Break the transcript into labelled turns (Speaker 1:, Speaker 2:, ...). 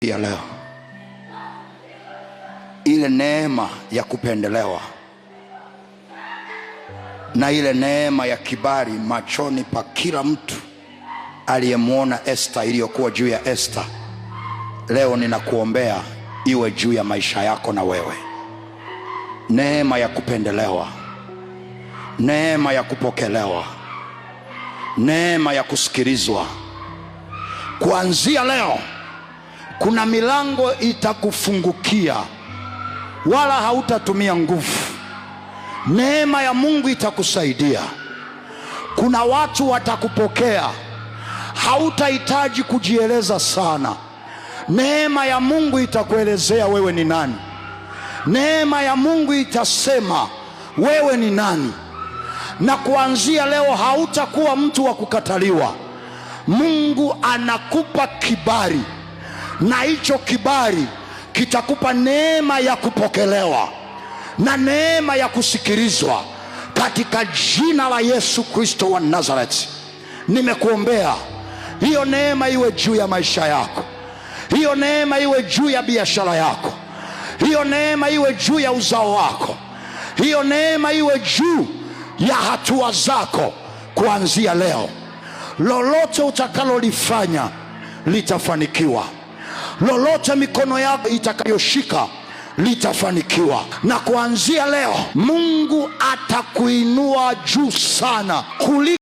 Speaker 1: Ya leo, ile neema ya kupendelewa na ile neema ya kibali machoni pa kila mtu aliyemwona Esther iliyokuwa juu ya Esther, leo ninakuombea iwe juu ya maisha yako na wewe. Neema ya kupendelewa, neema ya kupokelewa, neema ya kusikilizwa. Kuanzia leo kuna milango itakufungukia, wala hautatumia nguvu. Neema ya Mungu itakusaidia. Kuna watu watakupokea, hautahitaji kujieleza sana. Neema ya Mungu itakuelezea wewe ni nani. Neema ya Mungu itasema wewe ni nani. Na kuanzia leo hautakuwa mtu wa kukataliwa. Mungu anakupa kibali, na hicho kibali kitakupa neema ya kupokelewa na neema ya kusikilizwa katika jina la Yesu Kristo wa Nazareti. Nimekuombea hiyo neema iwe juu ya maisha yako, hiyo neema iwe juu ya biashara yako, hiyo neema iwe juu ya uzao wako, hiyo neema iwe juu ya hatua zako. Kuanzia leo, lolote utakalolifanya litafanikiwa. Lolote mikono yako itakayoshika litafanikiwa. Na kuanzia leo Mungu atakuinua juu sana kuliko